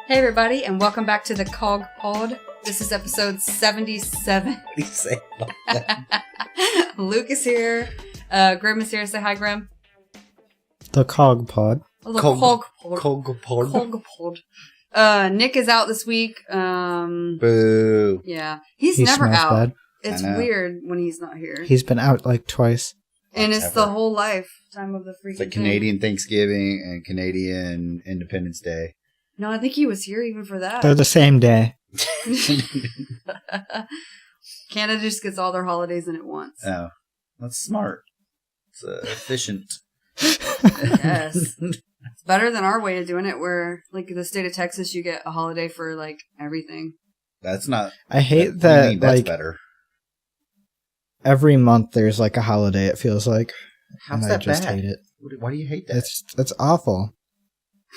Hey everybody, and welcome back to the CoGPod. This is episode 77. What do you say about that? Luke is here. Grim is here. Say hi, Grim. The CoGPod. Oh, the CoGPod. CoGPod. Nick is out this week. Boo. Yeah. He's He never smells out. bad. It's weird when he's not here. He's been out like twice. And it's the whole lifetime of the freaking It's like thing. Canadian Thanksgiving and Canadian Independence Day. No, I think he was here even for that. They're the same day. Canada just gets all their holidays in at once. Oh, that's smart. It's efficient. Yes. It's better than our way of doing it, where, like, the state of Texas, you get a holiday for, like, everything. That's not... I hate that's that, like, better. every month there's like a holiday, it feels like. How's and that I just bad? hate it. Why do you hate that? It's awful.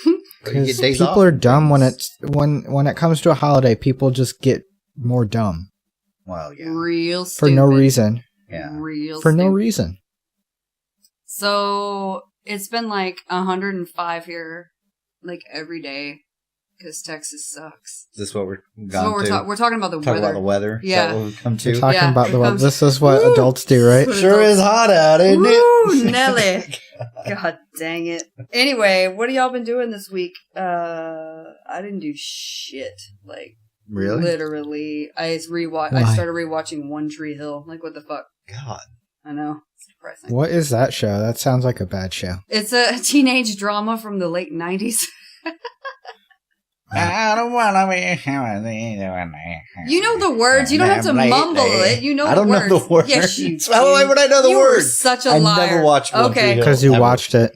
You get Because days people off. are dumb when it comes to a holiday. People just get more dumb Well, yeah. Real for stupid. no reason. Yeah. Real For no stupid. reason. So, it's been like 105 here, like, every day, because Texas sucks. Is this what we're So gone we're talking about the Talk weather. about the weather? Yeah. Is that what we've come We're to? talking Yeah, about the it weather. comes- This is what Woo! adults do, right? That's Sure is hot out, isn't Woo, it? Nelly. God dang it. Anyway, what have y'all been doing this week? I didn't do shit. Like, Really? literally. I Why? started rewatching One Tree Hill. Like, what the fuck? God. I know. It's depressing. What is that show? That sounds like a bad show. It's a teenage drama from the late 90s. I don't want to be... You know the words. You don't have to mumble it. You know I don't the words. know the words. Yes, you Why would I know the you words? were such a I liar. never watched One Tree Okay. Hill. Because you Ever. watched it.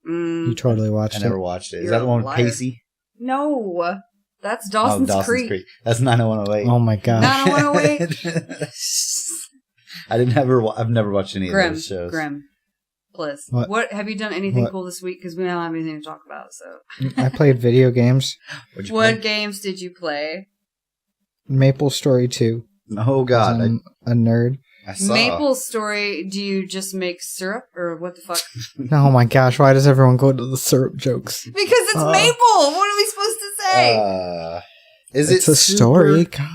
Mm, You totally watched I it. never watched it. Is You're that the one a with liar. Pacey? no. That's Dawson's Creek. That's 90108. Oh my gosh. 90108. I've never watched any of those shows. Grim. Please. What? What have you done anything What? cool this week? Because we don't have anything to talk about. So, I played video games. What'd you what play? games did you play? Maple Story 2. Oh God, 'Cause I'm a nerd. I saw. Maple Story. Do you just make syrup or what the fuck? Oh my gosh, why does everyone go to the syrup jokes? Because it's maple. What are we supposed to say? Is It's it a story. God.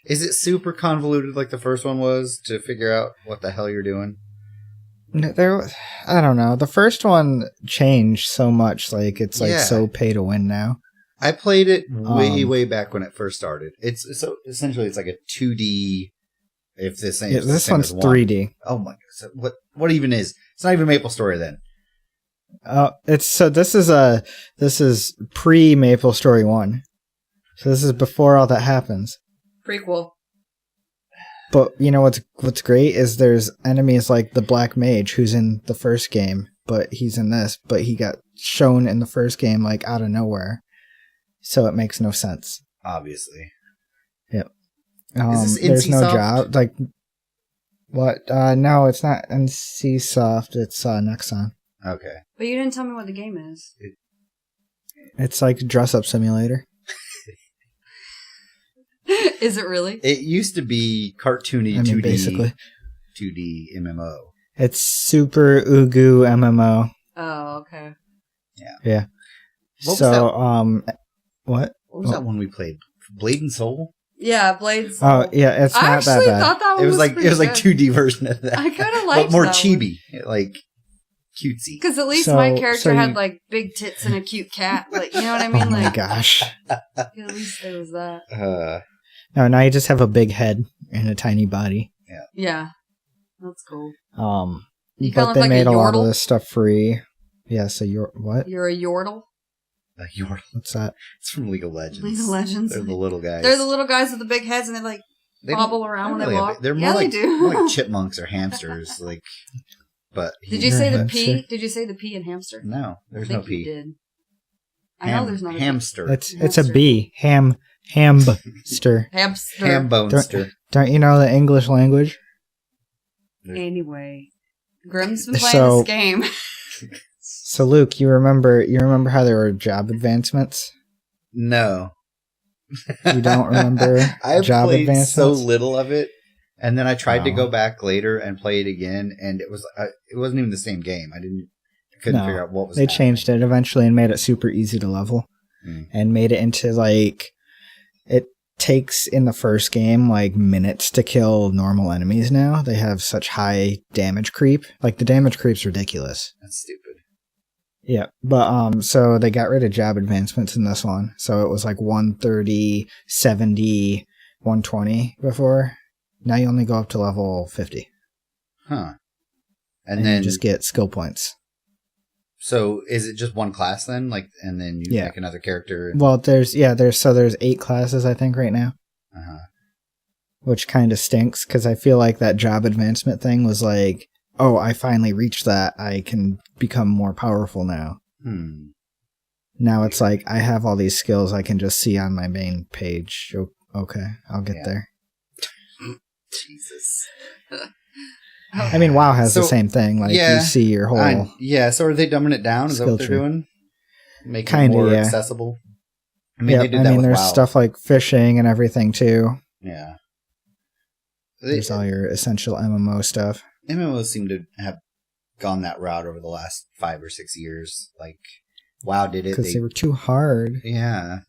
Is it super convoluted like the first one was to figure out what the hell you're doing? No, I don't know. The first one changed so much. Like it's like Yeah. so pay to win now. I played it way back when it first started. It's so essentially it's like a 2D. If this ain't Yeah, this same one's as one. 3D. Oh my god! So what even is? It's not even Maple Story then. This is pre Maple Story 1. So this is before all that happens. Prequel. But you know what's great is there's enemies like the Black Mage who's in the first game, but he's in this, but he got shown in the first game like out of nowhere. So it makes no sense. Obviously. Yep. Is this there's no NC Soft? job. Like what? No, it's not NC Soft. It's Nexon. Okay. But you didn't tell me what the game is. It's like dress up simulator. Is it really? It used to be cartoony 2D, Basically, 2D MMO. it's super Ugu MMO. Oh, okay. Yeah. What was What? What was that one we played? Blade and Soul? Yeah, Blades. Oh, yeah. It's I not that actually bad. thought that one It was like pretty it was like good. 2D version of that. I kind of liked but more that chibi, like cutesy. Because at least So- my character so had you- like big tits and a cute cat. Like, you know what I mean? Oh my Like, gosh. at least there was that. No, now you just have a big head and a tiny body. Yeah, that's cool. You kinda But look they like a made a lot of yordle. this stuff free. Yeah, so you're what? You're a yordle. What's that? It's from League of Legends. League of Legends. They're the little guys. They're the little guys with the big heads, and they like They don't- bobble around when not they really a walk. bit- They're more Yeah, like they do. more like chipmunks or hamsters. Like, but Did you You're say a the hamster. P? Did you say the P in hamster? No, there's I no think you P. did. I know there's not a P. hamster. It's Hamster. a bee. Hamster. Hamster. Hambonester. Don't you know the English language? Anyway, Grim's been playing So- this game. So Luke, you remember how there were job advancements? No, You don't remember I job played advancements? so little of it, and then I tried to Oh. go back later and play it again, and it wasn't even the same game. I couldn't No, figure out what was. They happening. changed it eventually and made it super easy to level. and made it into like it takes in the first game like minutes to kill normal enemies now. They have such high damage creep. Like the damage creep's ridiculous. That's stupid. Yeah, but so they got rid of job advancements in this one. So it was like 130, 70, 120 before. Now you only go up to level 50. Huh. And then you just get skill points. So is it just one class then? Like, and then you pick another character? Well, there's 8 classes I think right now. Uh-huh. Which kind of stinks because I feel like that job advancement thing was like, oh, I finally reached that. I can become more powerful now. Now it's like I have all these skills I can just see on my main page. Okay, I'll get there. Jesus. I mean, WoW has the same thing. Like, you see your whole... so are they dumbing it down? Is that what they're doing? Making it more accessible? I mean, they did that with there's WoW. stuff like fishing and everything, too. Yeah. There's all your essential MMO stuff. MMOs seem to have gone that route over the last 5 or 6 years. Like, WoW did it. Because they were too hard. Yeah.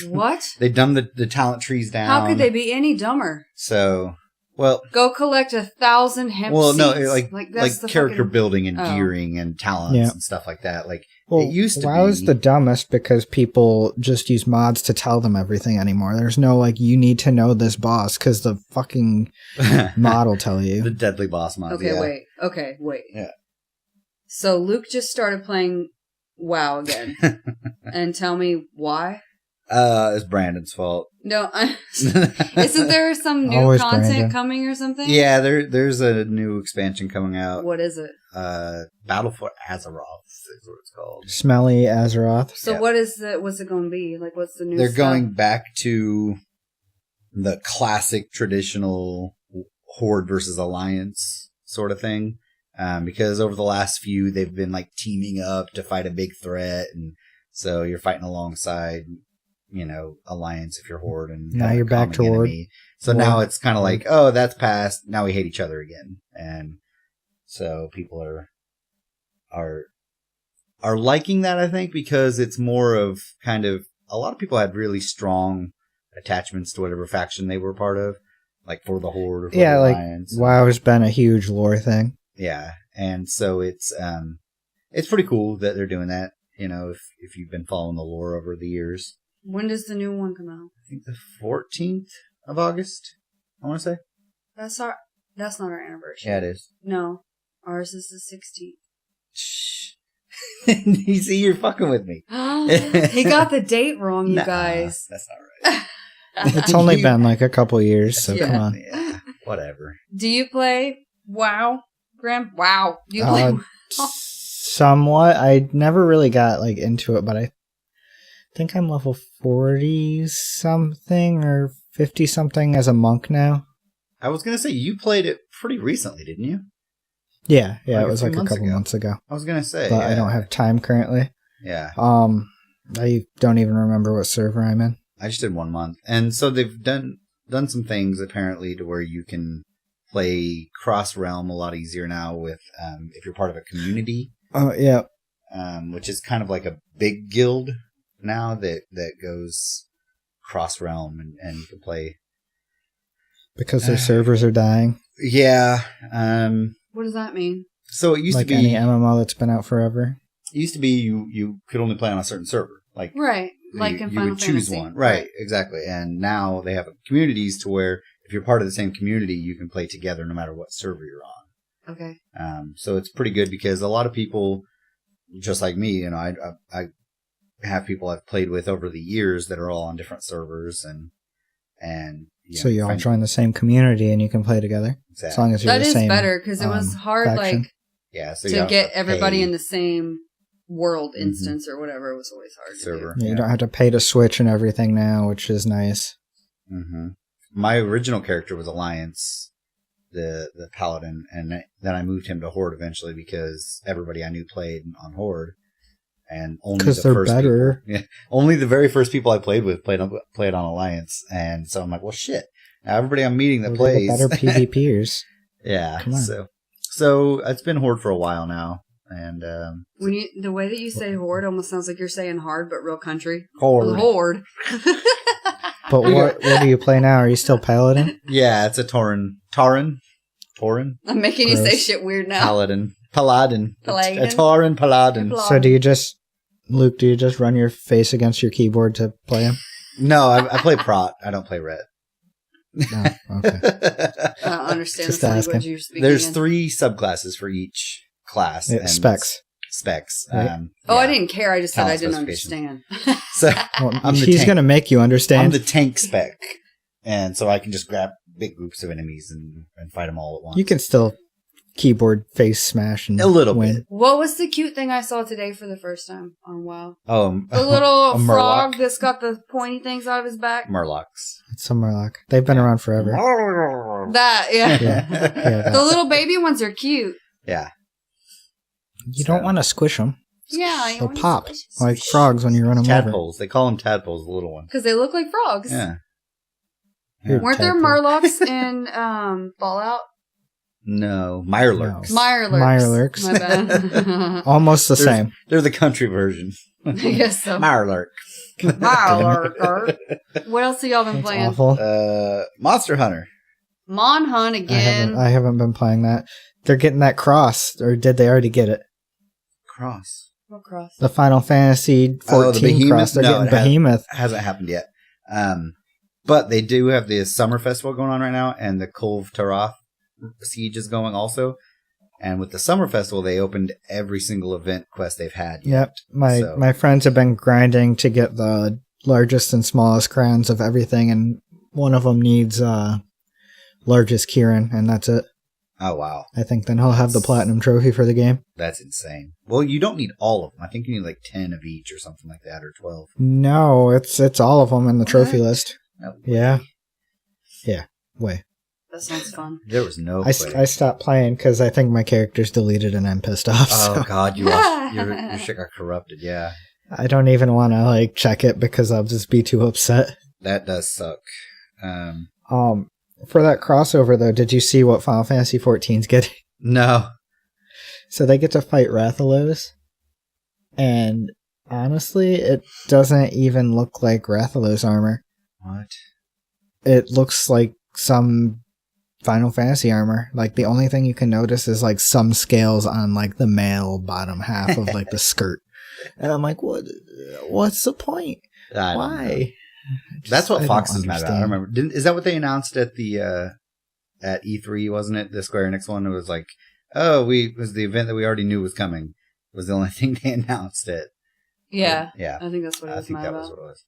What? They dumbed the talent trees down. How could they be any dumber? So... Well, go collect 1,000 hemp seeds. No, like that's the character building and gearing and talents and stuff like that. Like it used to WoW is the dumbest because people just use mods to tell them everything anymore. There's no like you need to know this boss because the fucking mod will tell you. The deadly boss mod. Okay, wait. Yeah. So Luke just started playing WoW again, and tell me why. It's Brandon's fault. No, isn't there some new Always content Brandon. coming or something? Yeah, there's a new expansion coming out. What is it? Battle for Azeroth is what it's called. Smelly Azeroth. So what's it going to be? Like, what's the new They're stuff? going back to the classic traditional Horde versus Alliance sort of thing. Because over the last few, they've been like teaming up to fight a big threat. And so you're fighting alongside... Alliance if you're Horde, and now you're back to Horde. So now it's kind of like, oh, that's past. Now we hate each other again, and so people are liking that. I think because it's more of kind of a lot of people had really strong attachments to whatever faction they were part of, like for the Horde or for the Alliance. WoW has been a huge lore thing. Yeah, and so it's pretty cool that they're doing that. If you've been following the lore over the years. When does the new one come out? I think the 14th of August, I want to say. That's not our anniversary. Yeah, it is. No. Ours is the 16th. Shh. You see, you're fucking with me. He got the date wrong, you guys. That's not right. It's only been like a couple years, so come on. Yeah, whatever. Do you play WoW, Graham? WoW. Do you play WoW? Somewhat. I never really got like into it, but I think I'm level 40-something or 50-something as a monk now. I was going to say, you played it pretty recently, didn't you? Yeah, it was like a couple months ago. I was going to say. But I don't have time currently. Yeah. I don't even remember what server I'm in. I just did 1 month. And so they've done some things, apparently, to where you can play cross-realm a lot easier now with, if you're part of a community. Oh, yeah. Which is kind of like a big guild now that goes cross-realm and you can play. Because their servers are dying. Yeah. What does that mean? So it used like to be... any MMO that's been out forever. It used to be you could only play on a certain server. Like right. Like in Final you would choose Fantasy. one. Right, exactly. And now they have communities to where if you're part of the same community, you can play together no matter what server you're on. Okay. So it's pretty good because a lot of people, just like me, I have people I've played with over the years that are all on different servers and so you all join the same community and you can play together. Exactly. As long as you're the same. That is better because it was hard faction. To get everybody in the same world instance or whatever. It was always hard server. You don't have to pay to switch and everything now, which is nice. Mm-hmm. My original character was Alliance, the paladin, and then I moved him to Horde eventually because everybody I knew played on Horde. And only because they're better. Only the very first people I played with played on Alliance, and so I'm like, well, shit. Now everybody I'm meeting that plays better PvPers. Yeah. So it's been Horde for a while now. And the way that you say horde almost sounds like you're saying hard, but real country. horde. Horde. But what do you play now? Are you still paladin? Yeah, it's a Tauren. I'm making you say Gross. shit weird now. Paladin. A Tauren Paladin. So do you just run your face against your keyboard to play him? No, I play Prot. I don't play Ret. No, okay. I don't understand Just this language asking. you're speaking There's in. 3 subclasses for each class. Yeah, and specs. Specs. Right. I Yeah. didn't care. I just said I Talent didn't specification. understand. So Well, I'm the he's tank. going to make you I'm understand. the tank spec. And so I can just grab big groups of enemies and fight them all at once. You can still keyboard face smash and A little win. bit. What was the cute thing I saw today for the first time on WoW? Oh, The little a frog Murloc. that's got the pointy things out of his back. Murlocs. It's a Murloc. They've been around forever. That, yeah. Yeah, The little baby ones are cute. Yeah. You don't want to squish them. Yeah. They'll pop like frogs when you run them over. Tadpoles. They call them tadpoles, the little one. Because they look like frogs. Yeah. You're Weren't there tadpole. Murlocs in Fallout? No. Mirelurks. Mirelurks. Mirelurks. My bad. Almost the They're- same. They're the country version. I guess so. Mirelurk. Mirelurk. What else have y'all been That's playing? awful. Monster Hunter. Mon Hunt again. I haven't been playing that. They're getting that cross, or did they already get it? Cross. What cross? The Final Fantasy 14 Behemoth? cross. They're No, getting it hasn't. Behemoth. Hasn't happened yet. But they do have the summer festival going on right now, and the Kulve Taroth siege is going also. And with the summer festival, they opened every single event quest they've had. Yep. So- My friends have been grinding to get the largest and smallest crowns of everything, and one of them needs largest Kieran, and that's it. Oh, wow. I think then he'll have the platinum trophy for the game. That's insane. Well, you don't need all of them. I think you need like 10 of each or something like that, or 12. No, it's all of them in the trophy What? list. No. Yeah. Way. That sounds fun. There was no I way. stopped playing because I think my character's deleted and I'm pissed off. Oh, So God, your shit got corrupted, yeah. I don't even want to check it because I'll just be too upset. That does suck. For that crossover though, did you see what Final Fantasy 14's getting? No. So they get to fight Rathalos, and honestly, it doesn't even look like Rathalos armor. What? It looks like some Final Fantasy armor. Like the only thing you can notice is some scales on the male bottom half of the skirt. And I'm like, what's the point? I don't know. Why? That's what I Fox don't is mad about. I understand. remember. Is that what they announced at the at E3? Wasn't it the Square Enix one? It was like, it was the event that we already knew was coming. Was the only thing they announced it. Yeah. Yeah. I think that's what it I was think mad that about. was what it was.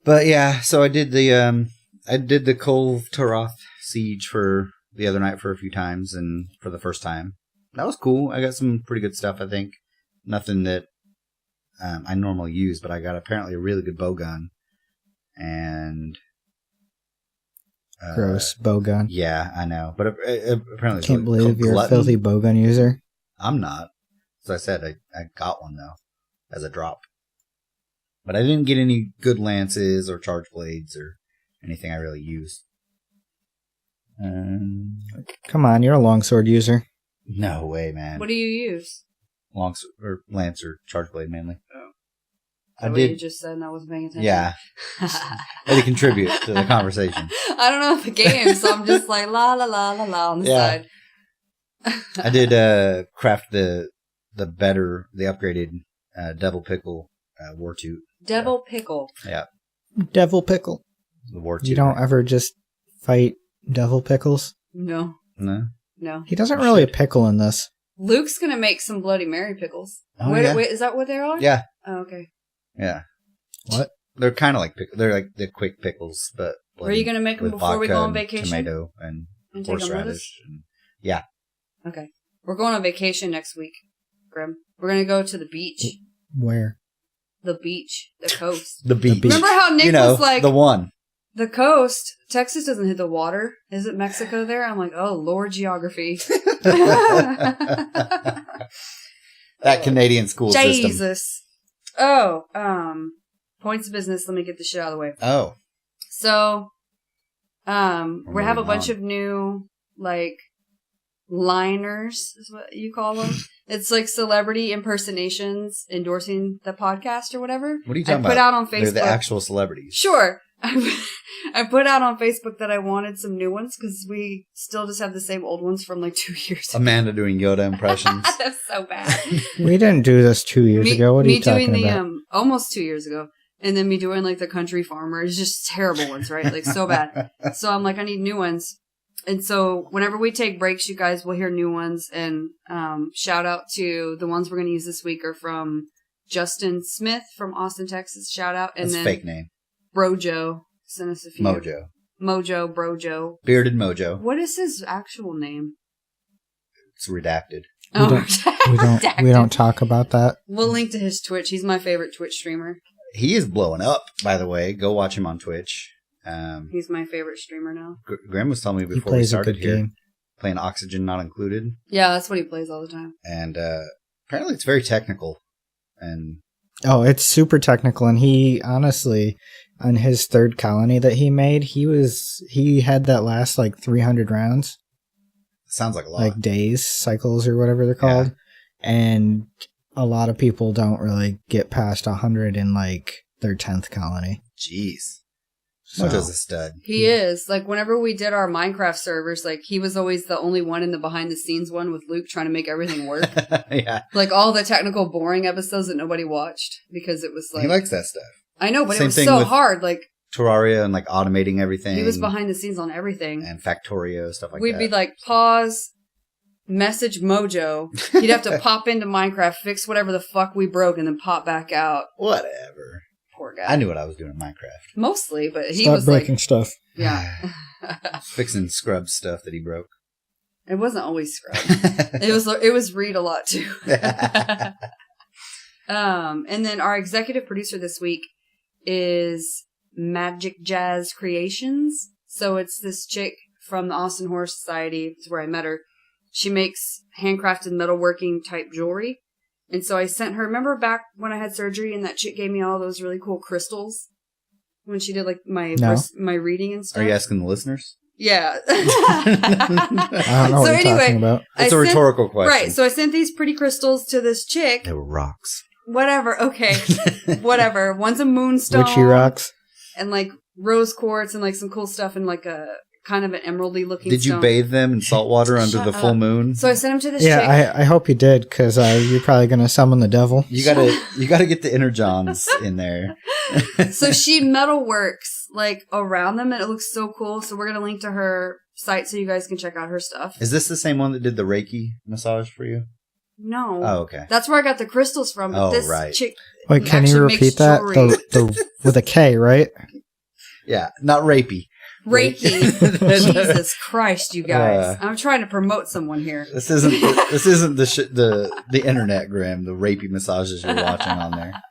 But yeah, so I did the Kulve Taroth siege for the other night for a few times, and for the first time. That was cool. I got some pretty good stuff, I think. Nothing that I normally use, but I got apparently a really good bow gun. And Gross bowgun. yeah, I know. But apparently, Can't it's believe called you're a Glutton. filthy bowgun user. I'm not. As I said, I got one though as a drop, but I didn't get any good lances or charge blades or anything I really used. Come on, you're a longsword user. No way, man. What do you use? Or lance or charge blade mainly. Oh. I What you did. just said and I wasn't paying attention. Yeah, I had to contribute to the conversation. I don't know the game, so I'm just la la la la la on the Yeah. side. I did craft the upgraded Devil Pickle War Toot. Devil pickle. Yeah, Devil pickle. the War Toot. You don't ever just fight devil pickles? No. No. No. He doesn't really pickle in this. Luke's gonna make some Bloody Mary pickles. Oh, wait, yeah. wait, is that what they are? Yeah, Oh, okay. yeah. What? They're kind of like they're like the quick pickles, but Were you gonna make them with before we go vodka on and vacation? Tomato and And take them with us? horseradish. Yeah. Okay. We're going on vacation next week, Grim. We're gonna go to the beach. Where? The beach. The coast. The beach. beach. Remember how Nick was like, the one. the coast, Texas doesn't hit the water. Is it Mexico there? I'm like, oh, Lord geography. That Canadian school system. Jesus. Oh, points of business. Let me get the shit out of the way. Oh, So, we have a moving bunch on. of new, liners is what you call them. It's like celebrity impersonations endorsing the podcast or whatever. What are you talking I put about? out on Facebook. They're the actual celebrities. Sure. I put out on Facebook that I wanted some new ones because we still just have the same old ones from like 2 years ago. Amanda doing Yoda impressions. That's so bad. We didn't do this 2 years ago. What are you talking me doing about? almost 2 years ago. And then me doing like the country farmer. It's just terrible ones, right? Like so bad. So I'm like, I need new ones. And so whenever we take breaks, you guys will hear new ones. And shout out to the ones we're going to use this week are from Justin Smith from Austin, Texas. Shout out. And That's then a fake name. Brojo sent us a few. Mojo. Brojo. Bearded Mojo. What is his actual name? It's redacted. We don't talk about that. We'll link to his Twitch. He's my favorite Twitch streamer. He is blowing up, by the way. Go watch him on Twitch. He's my favorite streamer now. Graham was telling me He before we plays a started good here, game. playing Oxygen Not Included. Yeah, that's what he plays all the time. And apparently it's very technical. And Oh, it's super technical, and he honestly, on his third colony that he made, he had that last like 300 rounds, sounds like a lot. like days, cycles, or whatever they're called, and a lot of people don't really get past 100 in like their 10th colony. Jeez. So, Mojo's a stud. He is. Like, whenever we did our Minecraft servers, like, he was always the only one in the behind-the-scenes one with Luke trying to make everything work. Yeah. Like, all the technical, boring episodes that nobody watched because it was like... He likes that stuff. I know, but Same it was thing so with hard. Like, Terraria and like automating everything. he was behind the scenes on everything. And Factorio, stuff like We'd that. be like, pause, message Mojo. He'd have to pop into Minecraft, fix whatever the fuck we broke, and then pop back out. Whatever. Poor guy. I knew what I was doing in Minecraft. Mostly, but he stop was breaking like... stuff. Yeah. Fixing scrub stuff that he broke. It wasn't always scrub. It was read a lot too. And then our executive producer this week is Magic Jazz Creations. So it's this chick from the Austin Horror Society. It's where I met her. She makes handcrafted metalworking type jewelry. And so I sent her, remember back when I had surgery and that chick gave me all those really cool crystals? When she did like my reading and stuff? Are you asking the listeners? Yeah. I don't know what you're talking about. It's a rhetorical question. Right, so I sent these pretty crystals to this chick. They were rocks. Whatever, okay. Whatever. One's a moonstone. Witchy rocks. And like rose quartz and like some cool stuff and like a kind of an emeraldy looking Did you stone. bathe them in salt water under the full moon? So I sent them to this Yeah, chick. I hope you did, because you're probably going to summon the devil. You gotta get the inner Johns in there. So she metalworks like around them and it looks so cool. So we're going to link to her site so you guys can check out her stuff. Is this the same one that did the Reiki massage for you? No. Oh, okay. That's where I got the crystals from. But Oh, this right. chick Wait, can you actually repeat makes that? jewelry. The with a K, right? Yeah, not rapey. Reiki. Jesus Christ, you guys! I'm trying to promote someone here. This isn't the internet, Graham. The rapey massages you're watching on there.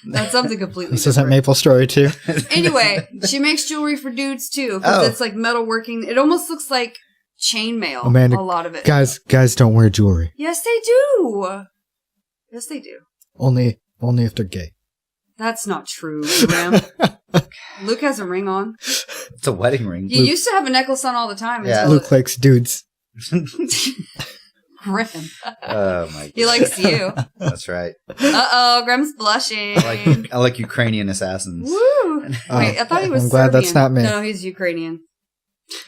That's something completely This different. isn't Maple Story 2. Anyway, she makes jewelry for dudes too because it's like metalworking. It almost looks like chainmail. Amanda, a lot of it. Guys don't wear jewelry. Yes, they do. Yes, they do. Only if they're gay. That's not true, Graham. Luke has a ring on. It's a wedding ring. You used to have a necklace on all the time. Yeah. Until Luke likes dudes. Graham. Oh my god. He likes you. That's right. Uh-oh, Graham's blushing. I like Ukrainian assassins. Woo! Wait, I thought he was I'm glad Serbian. that's not me. No, he's Ukrainian.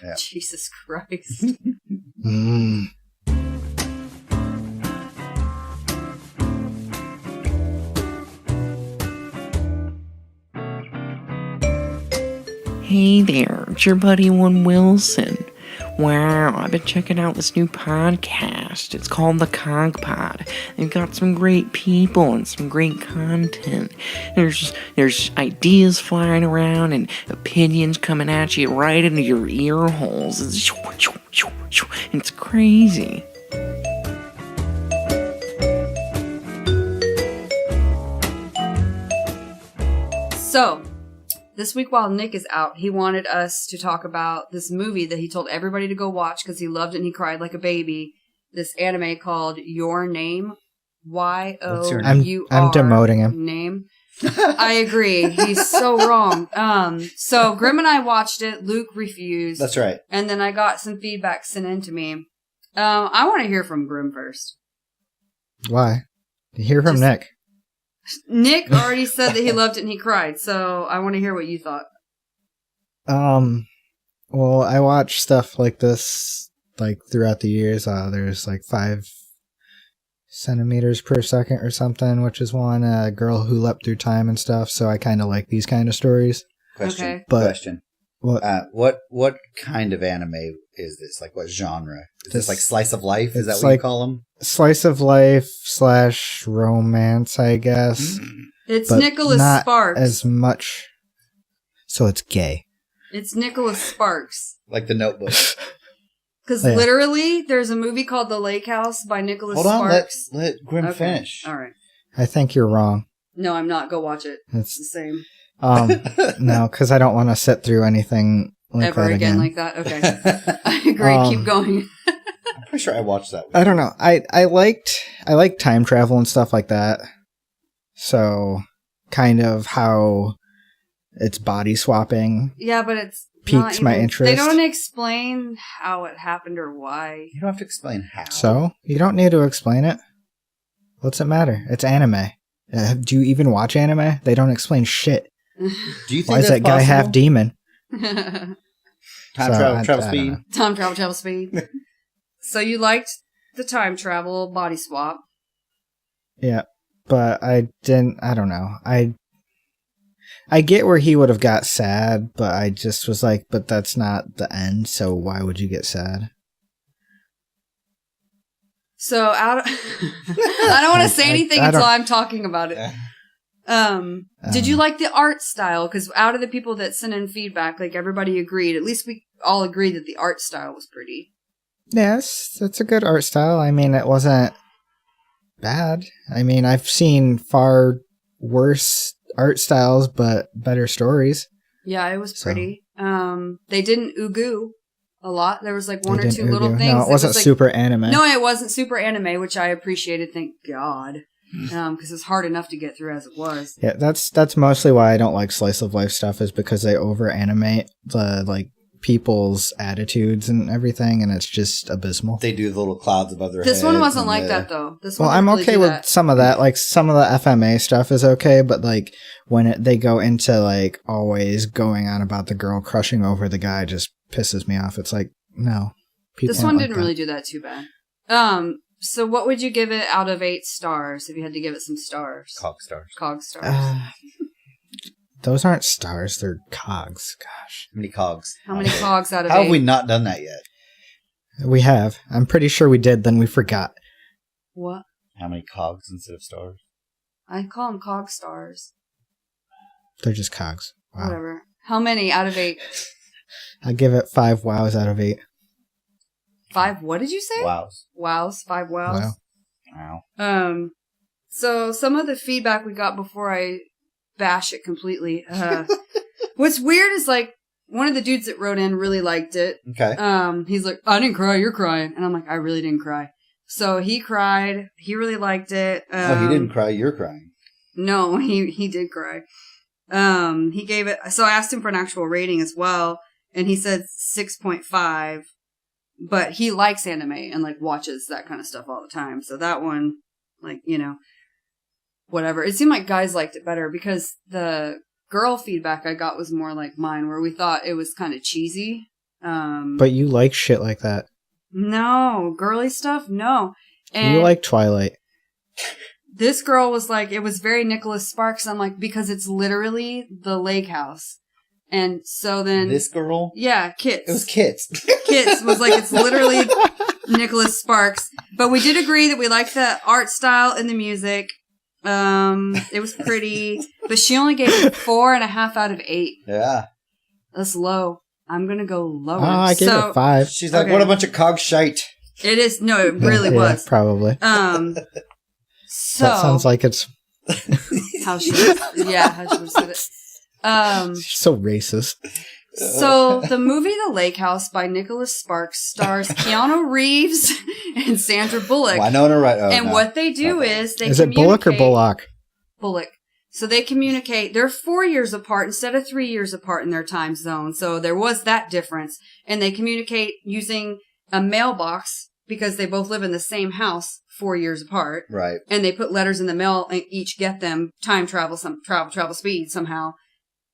Yeah. Jesus Christ. Mm. Hey there, it's your buddy Owen Wilson. Wow, I've been checking out this new podcast. It's called the CoGPod. They've got some great people and some great content. There's ideas flying around and opinions coming at you right into your ear holes. It's crazy. So, this week while Nick is out, he wanted us to talk about this movie that he told everybody to go watch because he loved it and he cried like a baby. This anime called Your Name. Y-O-U-R. I'm demoting him. Name. I agree. He's so wrong. So Grim and I watched it. Luke refused. That's right. And then I got some feedback sent in to me. I want to hear from Grim first. Why? Hear from Nick. Nick already said that he loved it and he cried, so I want to hear what you thought. Well, I watch stuff like this, like, throughout the years. There's, like, 5 centimeters per second or something, which is one girl who leapt through time and stuff, so I kind of like these kind of stories. Question. What kind of anime is this? Like, what genre? Is this like slice of life? Is that what you call them? Slice of life / romance, I guess. It's but Nicholas not Sparks. as much. So it's gay. It's Nicholas Sparks. Like The Notebook. Because literally, there's a movie called The Lake House by Nicholas Sparks. Let Grim finish. All right. I think you're wrong. No, I'm not. Go watch it. It's the same. No, because I don't want to sit through anything like ever that again like that. Okay, I agree. Keep going. I'm pretty sure I watched that one. I don't know. I like time travel and stuff like that. So, kind of how it's body swapping. Yeah, but it's piques my interest. They don't explain how it happened or why. You don't have to explain how. So you don't need to explain it. What's it matter? It's anime. Do you even watch anime? They don't explain shit. Do you think why is that guy half demon? Time travel speed. Time travel speed. So you liked the time travel body swap. Yeah, but I don't know. I get where he would have got sad, but I just was like, but that's not the end, so why would you get sad? So I don't want to say anything until I'm talking about it. Did you like the art style? Because out of the people that sent in feedback, like everybody agreed, at least we all agreed that the art style was pretty. Yes, it's a good art style. I mean, it wasn't bad. I mean, I've seen far worse art styles, but better stories. Yeah, it was pretty. They didn't ugu a lot. There was like one or two little things. No, it wasn't super anime. No, it wasn't super anime, which I appreciated. Thank God. Because it's hard enough to get through as it was. Yeah, that's mostly why I don't like slice of life stuff, is because they over animate the like people's attitudes and everything, and it's just abysmal. They do the little clouds above their heads. This one wasn't like that though. This one I'm okay with some of that. Like some of the FMA stuff is okay, but like when they go into like always going on about the girl crushing over the guy, just pisses me off. It's like, no. This one didn't really do that too bad. So what would you give it out of 8 stars if you had to give it some stars? Cog stars. Cog stars. Those aren't stars, they're cogs. Gosh. How many cogs? How many cogs out of 8? How have we not done that yet? We have. I'm pretty sure we did, then we forgot. What? How many cogs instead of stars? I call them cog stars. They're just cogs. Wow. Whatever. How many out of 8? I give it 5 wows out of 8. 5 what did you say? Wows. Wows. 5 wows. Wow. So some of the feedback we got before I bash it completely. What's weird is like one of the dudes that wrote in really liked it. Okay. He's like, I didn't cry, you're crying. And I'm like, I really didn't cry. So he cried. He really liked it. He didn't cry, you're crying. No, he did cry. He gave it, so I asked him for an actual rating as well, and he said 6.5, but he likes anime and like watches that kind of stuff all the time. So that one, like, you know, whatever. It seemed like guys liked it better because the girl feedback I got was more like mine, where we thought it was kind of cheesy. But you like shit like that. No, girly stuff, no. And you like Twilight. This girl was like, it was very Nicholas Sparks. I'm like, because it's literally the lake house. And so then... This girl? Yeah, Kits. It was Kits. Kits was like, it's literally Nicholas Sparks. But we did agree that we liked the art style and the music. It was pretty. But she only gave it 4.5 out of 8. Yeah. That's low. I'm going to go lower. Oh, I gave it 5. She's like, what a bunch of cog shite. It is. No, it really was. Probably. So that sounds like it's how she was, how she was said it. She's so racist. So the movie The Lake House by Nicholas Sparks stars Keanu Reeves and Sandra Bullock. Winona Ryder. Oh, and no. what they do is they Is it Bullock or Bullock? Bullock. So they communicate. They're 4 years apart instead of 3 years apart in their time zone. So there was that difference. And they communicate using a mailbox because they both live in the same house 4 years apart. Right. And they put letters in the mail and each get them time travel, travel speed somehow.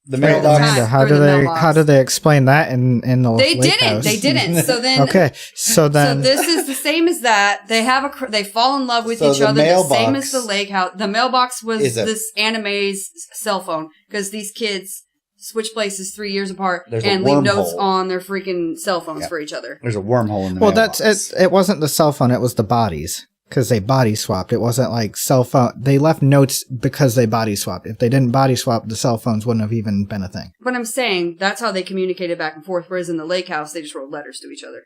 The Wait, mailbox. Amanda, how through do the they mailbox. how do they explain that in the They lake didn't. house? They didn't. So then, Okay, so then so this is the same as that. They have they fall in love with So each the other. The same mailbox as the lake house. The mailbox was is this anime's cell phone because these kids switch places 3 years apart There's a and leave notes wormhole. on their freaking cell phones Yeah. for each other. There's a wormhole in the well, mailbox. that's it. It wasn't the cell phone; it was the bodies because they body swapped. It wasn't like cell phone. They left notes because they body swapped. If they didn't body swap, the cell phones wouldn't have even been a thing. But I'm saying that's how they communicated back and forth. Whereas in the lake house, they just wrote letters to each other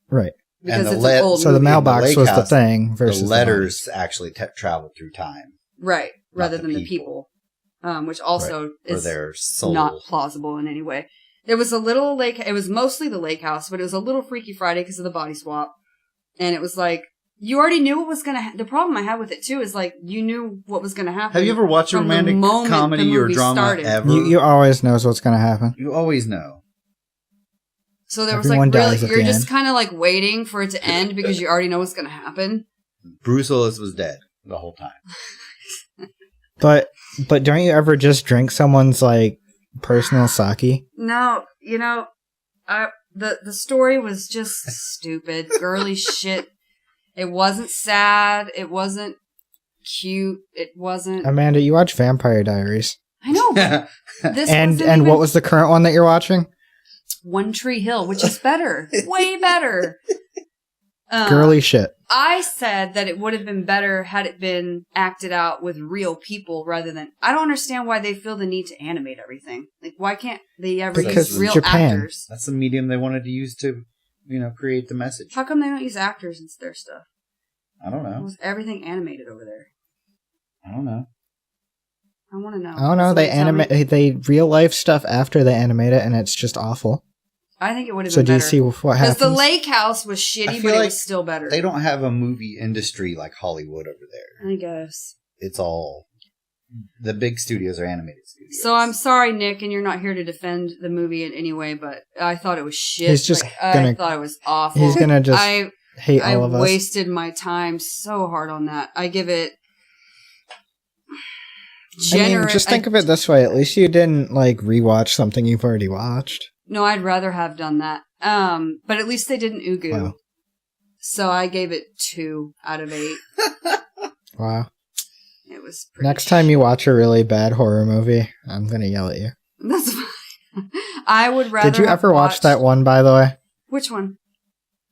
Right. because the it's le- an old So the movie. mailbox lake was the house, thing versus the letters actually traveled through time, right? Rather the than the people. people, which also or is their soul. not plausible in any way. There was a little lake. It was mostly the lake house, but it was a little Freaky Friday because of the body swap. And it was like, you already knew what was going to the problem I had with it too is like, you knew what was going to happen. Have you ever watched a from the romantic moment the comedy or movie drama started. ever? You always knows what's going to happen. You always know. So there was Everyone like, really, dies at you're the just end. kind of like waiting for it to end because you already know what's going to happen. Bruce Willis was dead the whole time. But don't you ever just drink someone's like personal sake? No, the story was just stupid, girly shit. It wasn't sad. It wasn't cute. It wasn't. Amanda, you watch Vampire Diaries, I know. But this and wasn't even what was the current one that you're watching? One Tree Hill, which is better, way better. Girly shit. I said that it would have been better had it been acted out with real people rather than. I don't understand why they feel the need to animate everything. Like, why can't they ever Because use real Japan. actors? That's the medium they wanted to use to, create the message. How come they don't use actors in their stuff? I don't know. Was everything animated over there? I don't know. I want to know. I don't know. They Somebody tell me. they real life stuff after they animate it, and it's just awful. I think it would have So been do you better. see what Because happens? the lake house was I shitty, feel but it like was still better. They don't have a movie industry like Hollywood over there. I guess. It's all the big studios are animated studios. So I'm sorry, Nick, and you're not here to defend the movie in any way, but I thought it was shit. He's just I gonna- thought it was awful. He's gonna just I hate all of us. wasted my time so hard on that. I give it. Just think of it this way. At least you didn't like rewatch something you've already watched. No, I'd rather have done that. But at least they didn't Ugu. Wow. So I gave it 2 out of 8. Wow. It was pretty Next time you watch a really bad horror movie, I'm gonna yell at you. That's fine. I would rather. Did you have ever watch watched- that one, by the way? Which one?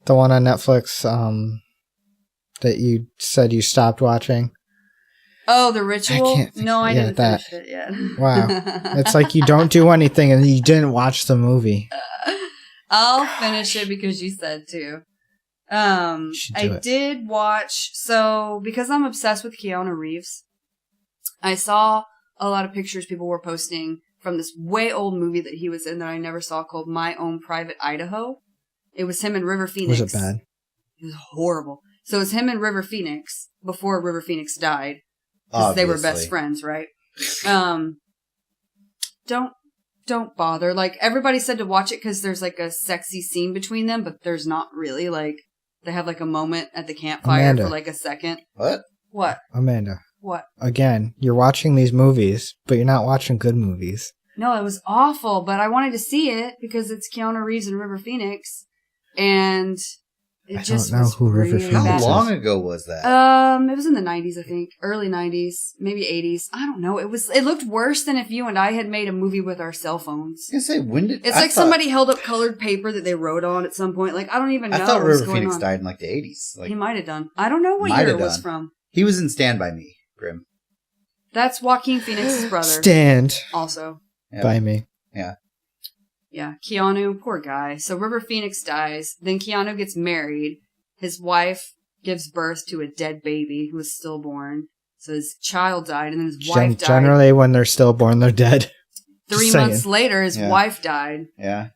The one on Netflix, that you said you stopped watching? Oh, The Ritual? can't think- No, I yeah, didn't that. finish it yet. Wow. It's like you don't do anything and you didn't watch the movie. I'll finish it because you said to. should do I it. did watch, so because I'm obsessed with Keanu Reeves, I saw a lot of pictures people were posting from this way old movie that he was in that I never saw called My Own Private Idaho. It was him and River Phoenix. Was it bad? It was horrible. So it was him and River Phoenix before River Phoenix died. Because they were best Obviously. friends, right? Don't bother. Like, everybody said to watch it because there's like a sexy scene between them, but there's not really. Like, they have like a moment at the campfire Amanda. for like a second. What? What? Amanda, What? again, you're watching these movies, but you're not watching good movies. No, it was awful, but I wanted to see it because it's Keanu Reeves and River Phoenix. And it I just don't know was who River really Phoenix How bad. is. long ago was that? It was in the 90s, I think. Early 90s, maybe 80s. I don't know. It looked worse than if you and I had made a movie with our cell phones. I was gonna say, when did It's I like thought- somebody held up colored paper that they wrote on at some point. Like, I don't even know I thought what's River going Phoenix on. died in like the 80s. Like He might have done. I don't know what Might year have it was done. from. he was in Stand by Me, Grim. That's Joaquin Phoenix's brother. Stand Also. Yeah. by me. Yeah, Keanu, poor guy. So River Phoenix dies. Then Keanu gets married. His wife gives birth to a dead baby who was stillborn. So his child died, and then his wife died. Generally, when they're stillborn, they're dead. 3 Just months saying. later, his Yeah. wife died. Yeah.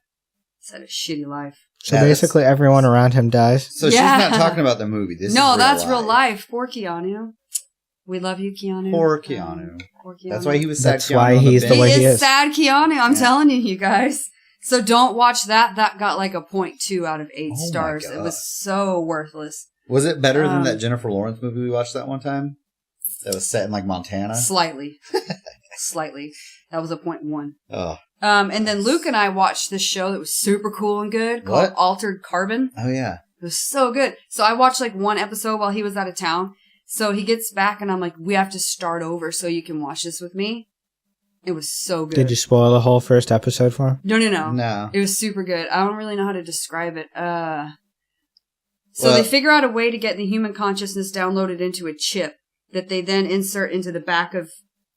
He's had a shitty life. So Yeah, that's- basically, everyone around him dies. So Yeah. she's not talking about the movie. This No, is that's real life. Poor Keanu. We love you, Keanu. Poor Keanu. Poor Keanu. That's why he was sad. That's Keanu why on he's the bench. way he he is is. sad Keanu. I'm Yeah. telling you, you guys. So don't watch that. That got like a 0.2 out of 8 Oh my stars. God. It was so worthless. Was it better than that Jennifer Lawrence movie we watched that one time? That was set in like Montana? Slightly. Slightly. That was a 0.1. Oh. And then Luke and I watched this show that was super cool and good called What? Altered Carbon. Oh, yeah. It was so good. So I watched like one episode while he was out of town. So he gets back and I'm like, we have to start over so you can watch this with me. It was so good. Did you spoil the whole first episode for him? No. No. It was super good. I don't really know how to describe it. So they figure out a way to get the human consciousness downloaded into a chip that they then insert into the back of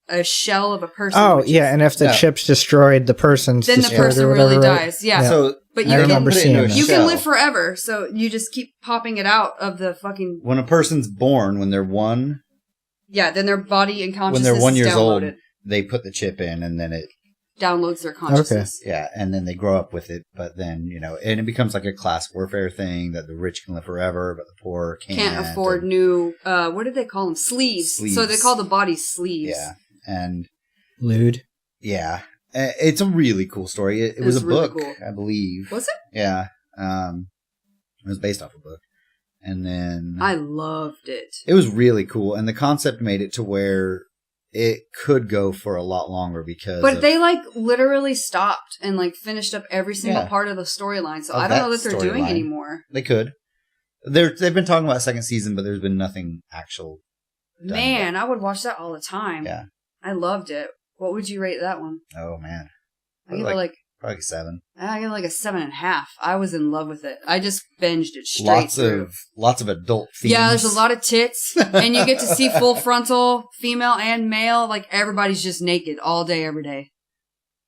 a shell of a person. Oh, yeah, and if the chip's destroyed, the person's then the destroyed person or whatever, really right? dies. Yeah. So but I you remember can, seeing that. you can live forever. So you just keep popping it out of the fucking... When a person's born, when they're one... Yeah, then their body and consciousness When they're 1 is years downloaded. old, they put the chip in and then it... Downloads their consciousness. Yeah, and then they grow up with it, but then, and it becomes like a class warfare thing that the rich can live forever, but the poor can't. Afford new, what did they call them? Sleeves. So they call the body sleeves. Yeah, and... Lewd. Yeah. It's a really cool story. It was a really book, cool. I believe. Was it? Yeah. It was based off a book. And then... I loved it. It was really cool, and the concept made it to where it could go for a lot longer because... But they, literally stopped and, finished up every single part of the storyline, so I don't know that they're doing anymore. They could. They've been talking about second season, but there's been nothing actual done Man, yet. I would watch that all the time. Yeah. I loved it. What would you rate that one? Oh, man. I give it Probably 7. I give it a 7.5. I was in love with it. I just binged it straight through. Lots of adult themes. Yeah, there's a lot of tits, and you get to see full frontal, female and male. Everybody's just naked all day, every day,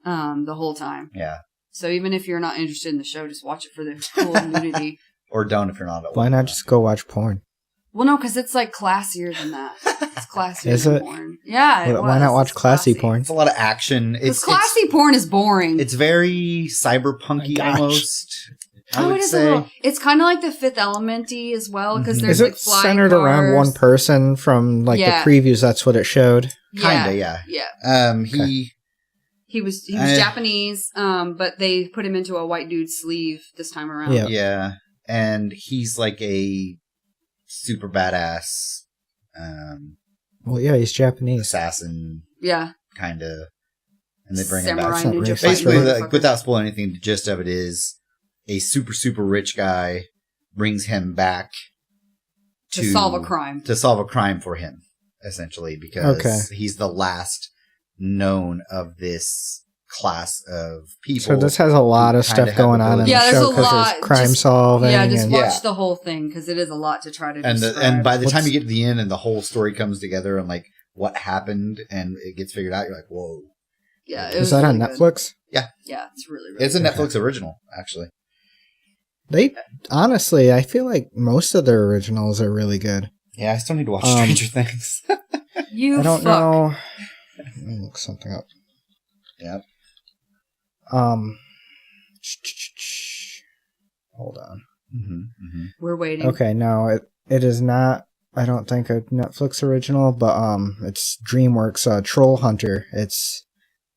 the whole time. Yeah. So even if you're not interested in the show, just watch it for the cool nudity. Or don't if you're not. Why not just go watch porn? Well, no, because it's classier than that. It's classier Is than it? porn. Yeah. Why not watch It's classy porn? It's a lot of action. Because classy porn is boring. It's very cyberpunky almost. I would say. It's kind of like the Fifth Element-y as well, because there's Is it flying centered cars. around one person from the previews? That's what it showed. Kinda, yeah. Yeah. He was Japanese, but they put him into a white dude's sleeve this time around. Yeah. Yeah. And he's like a super badass Well, yeah, he's Japanese. assassin, Yeah. kind of. And they bring Samurai him back. ninja racist. Basically, fighter. without spoiling anything, the gist of it is a super, super rich guy brings him back to solve a crime. To solve a crime for him, essentially, because he's the last known of this class of people. So this has a lot of stuff going on in Yeah, the there's show a because lot. there's crime Just- solving. Yeah, just and- watch the whole thing, because it is a lot to try to and describe. by the time you get to the end and the whole story comes together and what happened and it gets figured out, you're like, whoa. Yeah, Is that on Netflix? Yeah, it's really, really It's a good. Netflix original, actually. They honestly, I feel like most of their originals are really good. Yeah, I still need to watch Stranger Things. You I don't fuck. know. Let me look something up. Yep. Hold on. We're waiting. Okay, no, it is not. I don't think a Netflix original, but it's DreamWorks Troll Hunter. It's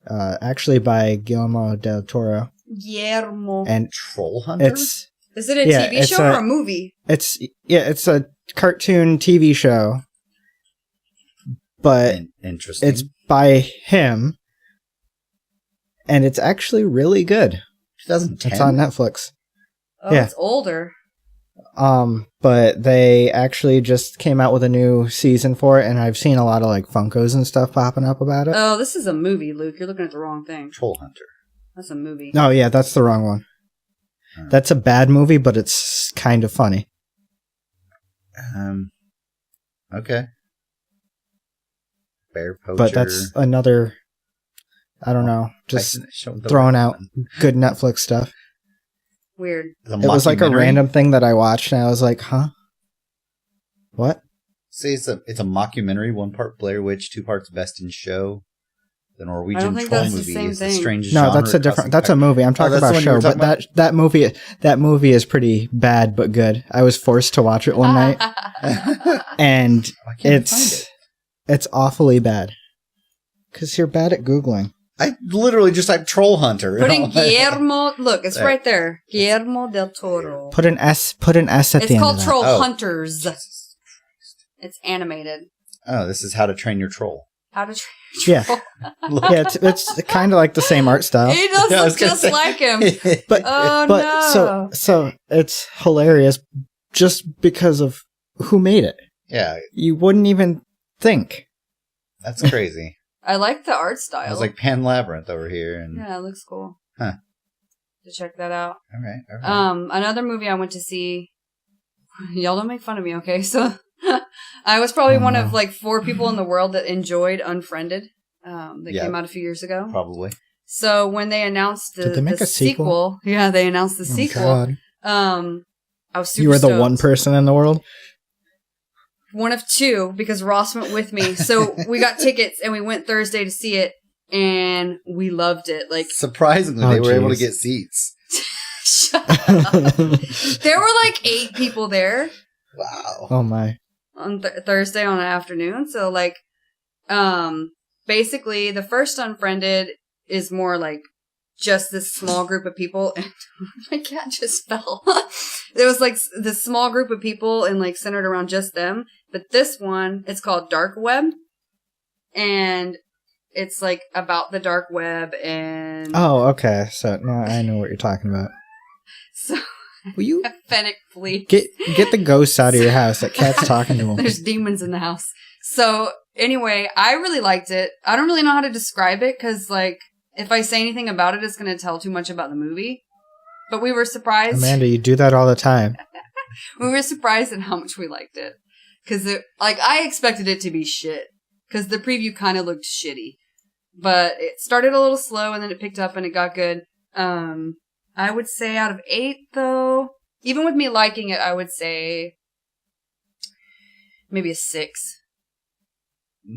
actually by Guillermo del Toro. Guillermo. And Troll Hunter? Is it a TV show or a movie? It's a cartoon TV show, but Interesting. it's by him, and it's actually really good. 2010? It's on Netflix. Oh, Yeah. it's older. But they actually just came out with a new season for it, and I've seen a lot of Funkos and stuff popping up about it. Oh, this is a movie, Luke. You're looking at the wrong thing. Troll Hunter. That's a movie. Oh yeah, that's the wrong one. That's a bad movie, but it's kind of funny. Okay. Bear Poacher. But that's another, I don't know, just Show the throwing right out one. good Netflix stuff. Weird. The It was like a mockumentary? random thing that I watched, and I was like, huh? What? See, it's a mockumentary. 1 part Blair Witch, 2 parts Best in Show. The I Norwegian don't think troll that's the movie same is the thing. strangest No, genre that's a different. crossing That's a movie. I'm talking that's the about a one you were show, but talking that movie is pretty bad but good. I was forced to watch it one night, and I can't find it's awfully bad because you're bad at googling. I literally just typed Troll Hunter. Put in Guillermo. Look, it's right there. Guillermo del Toro. Put an S at the end of that. It's called Troll Hunters. It's animated. Oh, this is How to Train Your Troll. How to train Yeah. troll. Yeah, it's kind of like the same art style. He does look just like him. But no. so it's hilarious just because of who made it. Yeah, You wouldn't even think. that's crazy. I like the art style. I was like Pan Labyrinth over here, and yeah, it looks cool. Huh. To check that out. all right. Another movie I went to see. Y'all don't make fun of me, okay? So I was probably one of like 4 people in the world that enjoyed Unfriended. That came out a few years ago. Probably. So when they announced Did they make a sequel? Yeah, they announced the sequel. God. I was super You were the stoked. one person in the world? One of 2, because Ross went with me. So we got tickets and we went Thursday to see it, and we loved it. Like, Surprisingly, they were able to get seats. shut up. There were like 8 people there Wow. Oh my. on Thursday on an afternoon. So like, basically the first Unfriended is more like just this small group of people, and my cat just fell. There was like this small group of people and like centered around just them. But this one, it's called Dark Web, and it's like about the dark web and Oh, okay. So now I know what you're talking about. so Will you Fennec fleet. get the ghosts out of your house? That cat's talking to him. There's demons in the house. So anyway, I really liked it. I don't really know how to describe it because like if I say anything about it, it's going to tell too much about the movie. But we were surprised. Amanda, you do that all the time. We were surprised at how much we liked it. Because I expected it to be shit. Because the preview kind of looked shitty. But it started a little slow and then it picked up and it got good. I would say out of 8 though, even with me liking it, I would say maybe a 6.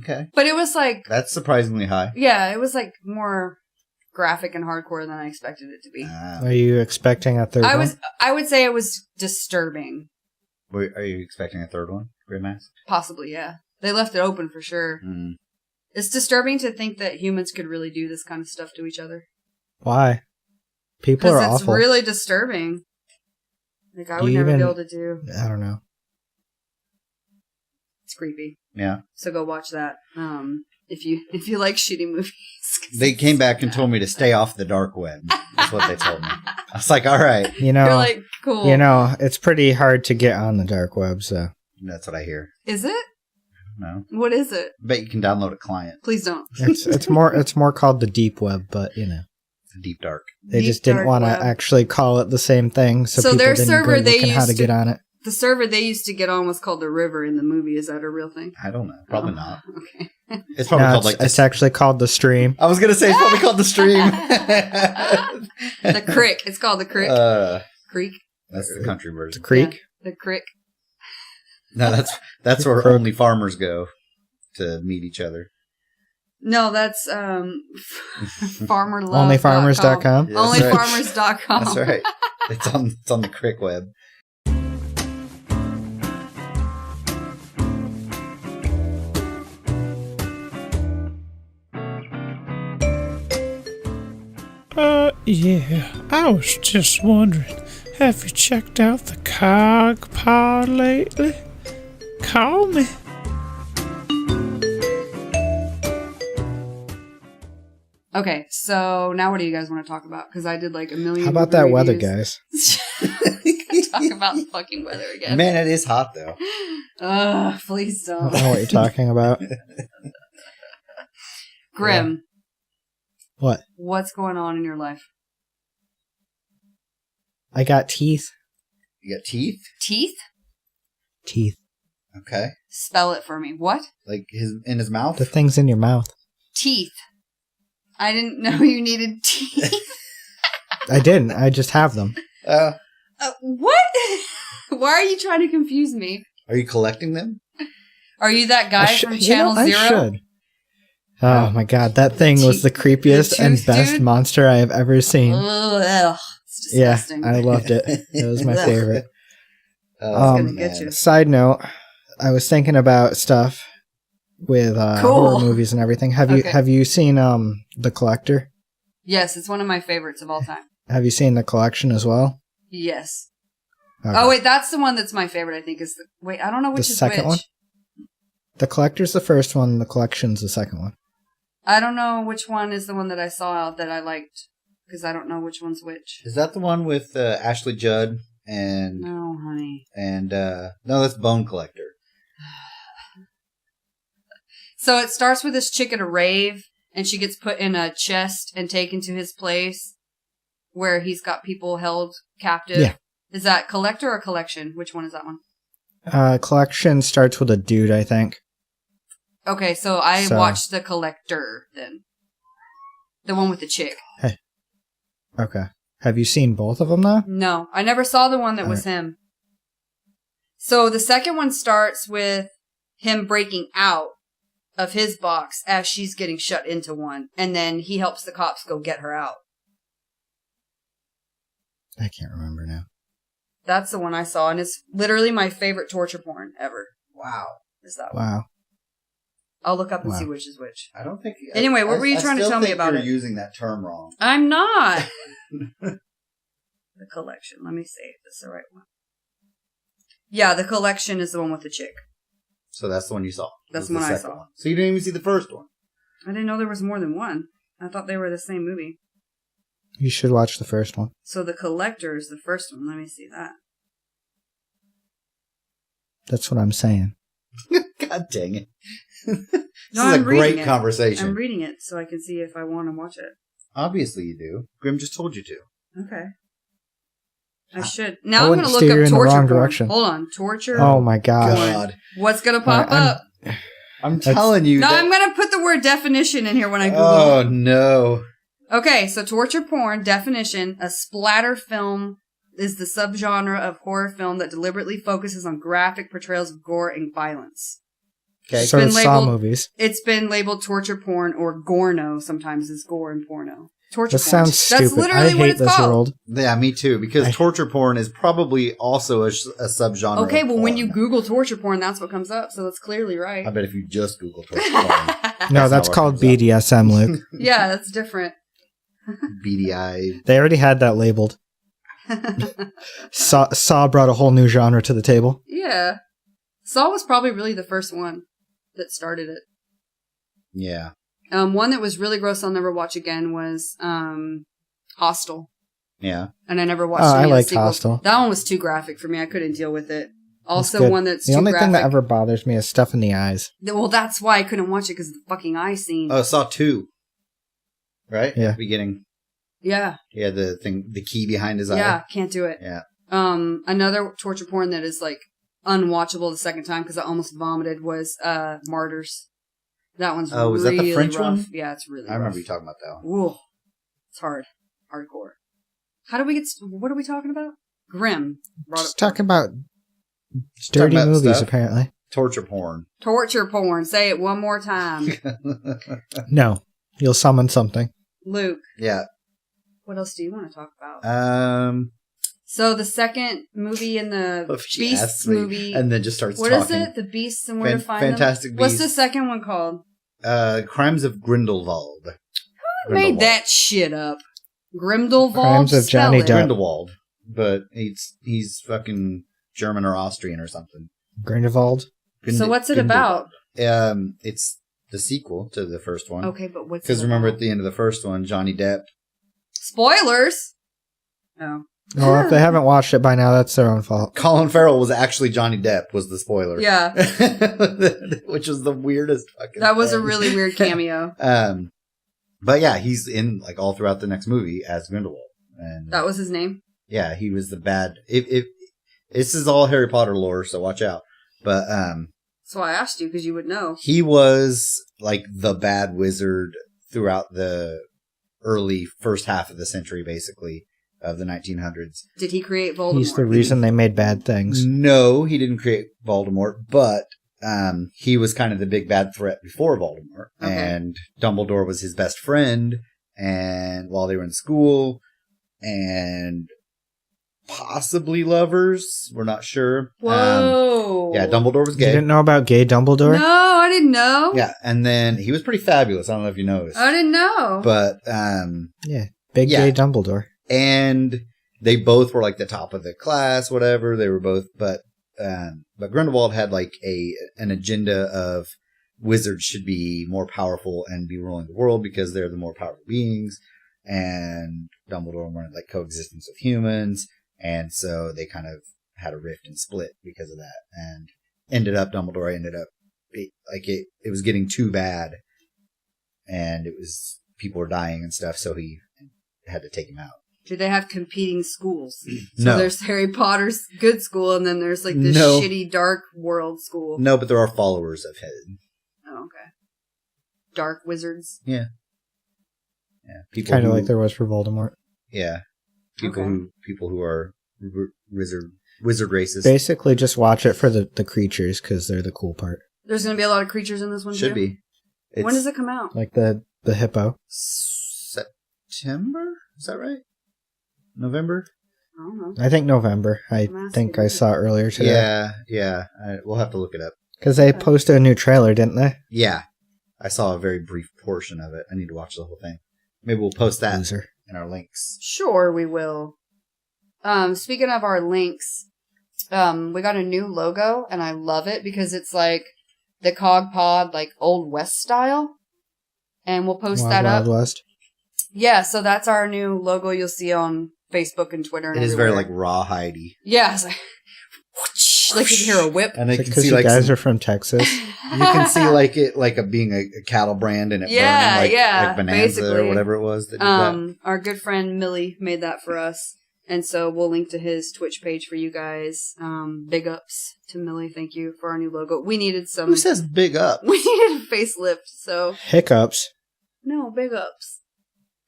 Okay. But it was like, That's surprisingly high. yeah, it was like more graphic and hardcore than I expected it to be. Are you expecting a third one? I would say it was disturbing. Are you expecting a third one? Grey Mask? Possibly, yeah. They left it open for sure. Mm. It's disturbing to think that humans could really do this kind of stuff to each other. Why? People are Because it's awful. really disturbing. Like, I Do would you never even- be able to do. I don't know. It's creepy. Yeah. So go watch that. If you like shitty movies. They came back and told me to stay off the dark web. That's what they told me. I was like, all right. You know, You're like, cool. you know, it's pretty hard to get on the dark web, so. That's what I hear. Is it? No. What is it? I bet you can download a client. Please don't. It's more called the deep web, but you know. It's deep dark. They Deep just didn't dark want to web. actually call it the same thing, so people their didn't server go they looking how to used to- get on it. The server they used to get on was called the River in the movie. Is that a real thing? I don't know. Probably Oh, not. Okay. It's probably No, called like it's actually called the stream. I was gonna say it's probably called the stream. The Crick. It's called the Crick. Creek. That's the country version. The creek. Yeah, the Crick. No, that's where Crook. only farmers go to meet each other. No, that's farmerlove. Onlyfarmers.com. Yeah, that's right. Onlyfarmers.com. That's right. It's on the crick web. Yeah, I was just wondering, have you checked out the CoGPod lately? Call me. Okay, so now what do you guys want to talk about? Because I did like a million. How about movie that weather, reviews. guys? Talk about the fucking weather again. Man, it is hot though. Ugh, please I don't. don't know what you're talking about. Grim, What? what's going on in your life? I got teeth. You got teeth? Teeth? Teeth. Okay. Spell it for me. What? Like in his mouth? The things in your mouth. Teeth. I didn't know you needed teeth. I didn't. I just have them. What? Why are you trying to confuse me? Are you collecting them? Are you that guy from Channel I Zero? should. Oh my god, that thing was the creepiest the and tooth best dude? monster I have ever seen. Ugh, it's Yeah, disgusting. I loved it. It was my Ugh. favorite. Oh, gonna get you. Side note, I was thinking about stuff with Cool. horror movies and everything. Have you seen The Collector? Yes, it's one of my favorites of all time. Have you seen The Collection as well? Yes. Okay. Oh wait, that's the one that's my favorite. I think is I don't know which The is second which. one? The Collector's the first one. The Collection's the second one. I don't know which one is the one that I saw that I liked because I don't know which one's which. Is that the one with Ashley Judd and No, honey. and no, that's Bone Collector. So it starts with this chick at a rave, and she gets put in a chest and taken to his place where he's got people held captive. Yeah. Is that Collector or Collection? Which one is that one? Collection starts with a dude, I think. Okay, so I watched The Collector then. The one with the chick. Hey. Okay. Have you seen both of them now? No, I never saw the one that was him. So the second one starts with him breaking out of his box as she's getting shut into one, and then he helps the cops go get her out. I can't remember now. That's the one I saw, and it's literally my favorite torture porn ever. Wow. Is that one? Wow. I'll look up and Wow. see which is which. I don't think. Anyway, what were you trying to tell me about you're it? using that term wrong. I'm not. The Collection. Let me see if this is the right one. Yeah, The Collection is the one with the chick. So that's the one you saw. That's Was the one I second saw. one. So you didn't even see the first one. I didn't know there was more than one. I thought they were the same movie. You should watch the first one. So The Collector is the first one. Let me see that. That's what I'm saying. God dang it. No, This is I'm a great reading it. conversation. I'm reading it so I can see if I want to watch it. Obviously you do. Grim just told you to. Okay. I should. Now I'm wouldn't going to look steer you up in the torture wrong porn. direction. Hold on. Torture. Oh my gosh. God. What's going to pop I'm- up? I'm telling you. No, that- I'm going to put the word definition in here when I Google Oh, it. no. Okay, so torture porn, definition, a splatter film is the subgenre of horror film that deliberately focuses on graphic portrayals of gore and violence. Okay. So been it's Saw labeled- movies. It's been labeled torture porn or gorno sometimes as gore and porno. Torture This porn. sounds stupid. That's literally I what hate it's this called. world. Yeah, me too. Because torture porn is probably also a subgenre. Okay, of well, when you porn. Google torture porn, that's what comes up, so it's clearly right. I bet if you just Google torture porn, No, not that's what called comes up. BDSM, Luke. Yeah, that's different. beady eyed. They already had that labeled. Saw brought a whole new genre to the table. Yeah. Saw was probably really the first one that started it. Yeah. One that was really gross I'll never watch again was Hostel. Yeah. And I never watched Oh, any I of the liked sequels. Hostel. That one was too graphic for me. I couldn't deal with it. Also, Good. one that's The too only graphic. thing that ever bothers me is stuff in the eyes. Well, that's why I couldn't watch it, because of the fucking eye scene. Oh, Saw 2. Right? Yeah. At the beginning. Yeah. Yeah, the thing, the key behind his eye. Yeah, can't do it. Yeah. Another torture porn that is, like, unwatchable the second time, because I almost vomited, was Martyrs. That one's Oh, was really that the French rough. one? Yeah, it's really I remember rough. you talking about that one. Ooh, it's hard. Hardcore. How do we get... What are we talking about? Grim. Just talking about Just dirty talking about movies, stuff. apparently. Torture porn. Torture porn. Say it one more time. No, you'll summon something. Luke, Yeah. what else do you want to talk about? So the second movie in the If she Beasts asks me movie... and then just starts What talking. is it? The Beasts and Where to Find Fantastic Them? What's the Beasts. second one called? Crimes of Grindelwald. Who made that shit up? Grindelwald? Crimes of Spell Johnny it. Depp. Grindelwald, but he's fucking German or Austrian or something. Grindelwald. So what's it about? It's the sequel to the first one. Okay, but what's it Because remember about? at the end of the first one, Johnny Depp. Spoilers! Oh. Well, if they haven't watched it by now, that's their own fault. Colin Farrell was actually Johnny Depp, was the spoiler. Yeah. Which was the weirdest fucking That was a thing. really weird cameo. But yeah, he's in like all throughout the next movie as Grindelwald. And That was his name? yeah, he was the bad. If this is all Harry Potter lore, so watch out. But That's why I asked you, because you would know. he was like the bad wizard throughout the early first half of the century, basically, of the 1900s. Did he create Voldemort? He's the reason they made bad things. No, he didn't create Voldemort, but he was kind of the big bad threat before Voldemort. Okay. And Dumbledore was his best friend, and while they were in school, and possibly lovers, we're not sure. Whoa! Yeah, Dumbledore was You gay. didn't know about gay Dumbledore? No, I didn't know. Yeah, and then he was pretty fabulous. I don't know if you noticed. I didn't know. But, Yeah, big Yeah. gay Dumbledore. and they both were like the top of the class, whatever. They were both, but Grindelwald had like an agenda of wizards should be more powerful and be ruling the world because they're the more powerful beings. And Dumbledore wanted like coexistence with humans. And so they kind of had a rift and split because of that. And Dumbledore ended up it was getting too bad. And people were dying and stuff. So he had to take him out. Do they have competing schools? So No. there's Harry Potter's good school, and then there's like this No. shitty dark world school. No, but there are followers of his. Oh, okay. Dark wizards. Yeah. People Kind of who- like there was for Voldemort. Yeah. People Okay. who are wizard races. Basically, just watch it for the creatures because they're the cool part. There's going to be a lot of creatures in this one, Should too? be. When does it come out? Like the hippo. September? Is that right? November? I don't know. I think November. I I'm think asking I you. saw it earlier today. Yeah. We'll have to look it up. Because they posted a new trailer, didn't they? Yeah. I saw a very brief portion of it. I need to watch the whole thing. Maybe we'll post that Loser. in our links. Sure, we will. Speaking of our links, we got a new logo, and I love it because it's like the CoGPod, like Old West style. And we'll post that up. Wild West. Yeah, so that's our new logo you'll see on Facebook and Twitter. And It is very everywhere. like rawhidey. Yeah, it's like, whoosh, like you can hear a whip. And I can Because see you like guys some- are from Texas. you can see like it like being a cattle brand and it Yeah, burning yeah, like Bonanza or basically. whatever it was that did that. Our good friend Millie made that for us. And so we'll link to his Twitch page for you guys. Big ups to Millie. Thank you for our new logo. We needed some. Who says big up? We needed a facelift, so Hiccups. no, big ups.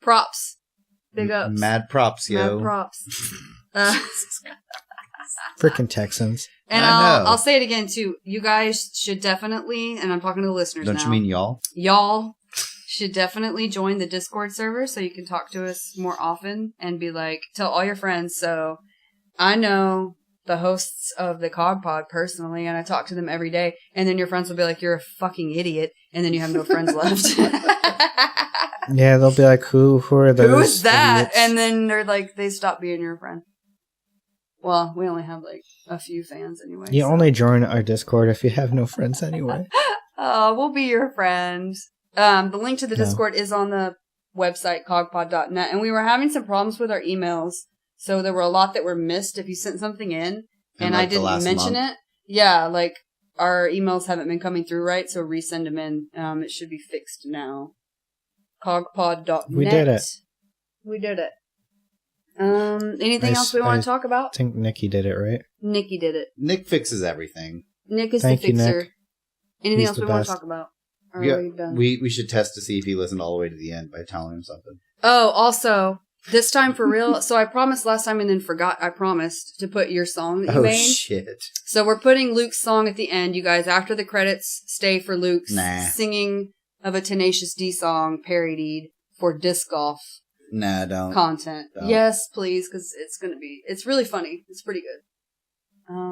Props. Big ups. Mad props, yo. Mad props. Freaking Texans. And I know. I'll say it again too. You guys should definitely, and I'm talking to the listeners Don't now. you mean y'all? Y'all should definitely join the Discord server so you can talk to us more often and be like, tell all your friends. So I know the hosts of the CoGPod personally, and I talk to them every day. And then your friends will be like, you're a fucking idiot. And then you have no friends left. Yeah, they'll be like, who are those? Who is that? idiots? And then they're like, they stop being your friend. Well, we only have like a few fans anyway. You so. only join our Discord if you have no friends anyway. Oh, we'll be your friend. The link to the No. Discord is on the website, cogpod.net. And we were having some problems with our emails. So there were a lot that were missed if you sent something in. And I like the didn't last mention month. it. Yeah, like our emails haven't been coming through right. So resend them in. It should be fixed now. Cogpod.net. We did it. We did it. Anything else we want to talk about? I think Nikki did it, right? Nikki did it. Nick fixes everything. Nick is Thank the you, fixer. Nick. Anything He's else the we want best. to talk about? Or Yeah, are we done? we should test to see if he listened all the way to the end by telling him something. Oh, also, this time for real. So I promised last time and then forgot I promised to put your song that you Oh made. shit! So we're putting Luke's song at the end. You guys, after the credits, stay for Luke's Nah. singing of a Tenacious D song parodied for disc golf Nah, don't. content. Don't. Yes, please, because it's really funny. It's pretty good.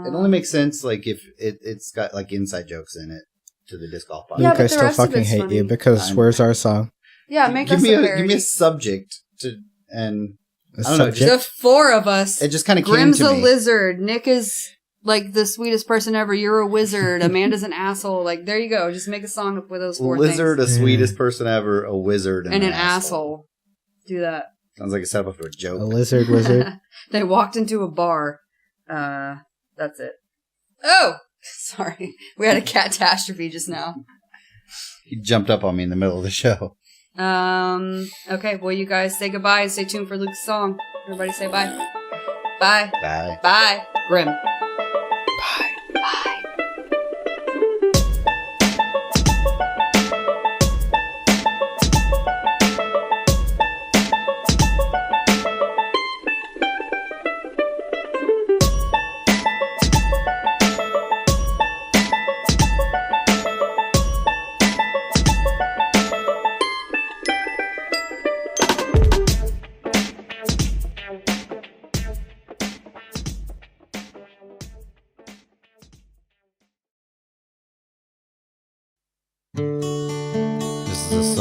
It only makes sense like if it's got like inside jokes in it to the disc golf podcast. Yeah, Luke, but I the still rest of fucking it's hate funny. you because I'm- where's our song? Yeah, make give us me a give parody. me a subject to and A I don't know, subject? The four of us. it just kind of came Grimm's to a me. lizard. Nick is like the sweetest person ever. You're a wizard. Amanda's an asshole. Like, there you go. Just make a song up with those four Lizard, things. a sweetest person ever, a wizard, And an asshole. Do that. Sounds like a setup for a A joke. lizard wizard. They walked into a bar. That's it. Oh! Sorry. We had a catastrophe just now. He jumped up on me in the middle of the show. Okay, well, you guys say goodbye and stay tuned for Luke's song. Everybody say bye. Bye. Bye. Bye. Grim.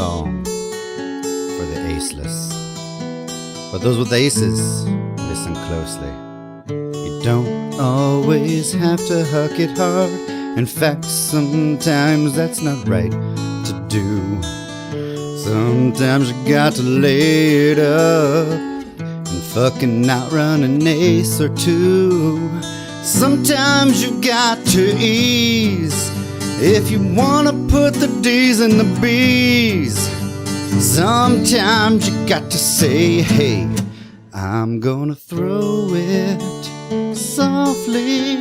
song for the aceless. But those with aces, listen closely. You don't always have to huck it hard. In fact, sometimes that's not right to do. Sometimes you got to lay it up and fucking outrun an ace or two. Sometimes you got to ease if you wanna put the D's in the B's. Sometimes you got to say, hey, I'm gonna throw it softly.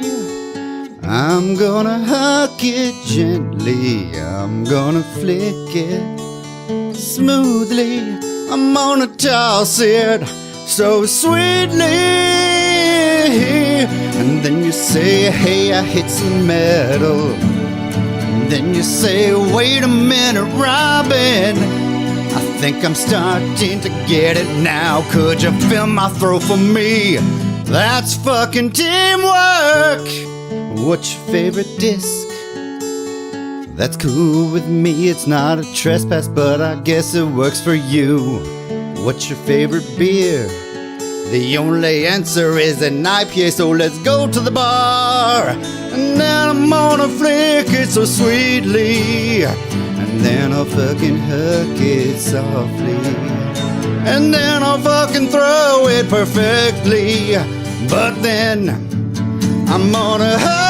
I'm gonna huck it gently. I'm gonna flick it smoothly. I'm gonna toss it so sweetly. And then you say, hey, I hit some metal. And then you say, wait a minute, Robin, I think I'm starting to get it now. Could you fill my throat for me? That's fucking teamwork. What's your favorite disc? That's cool with me, it's not a trespass, but I guess it works for you. What's your favorite beer? The only answer is an IPA, so let's go to the bar. And then I'm gonna flick it so sweetly. And then I'll fucking hug it softly. And then I'll fucking throw it perfectly. But then I'm gonna hug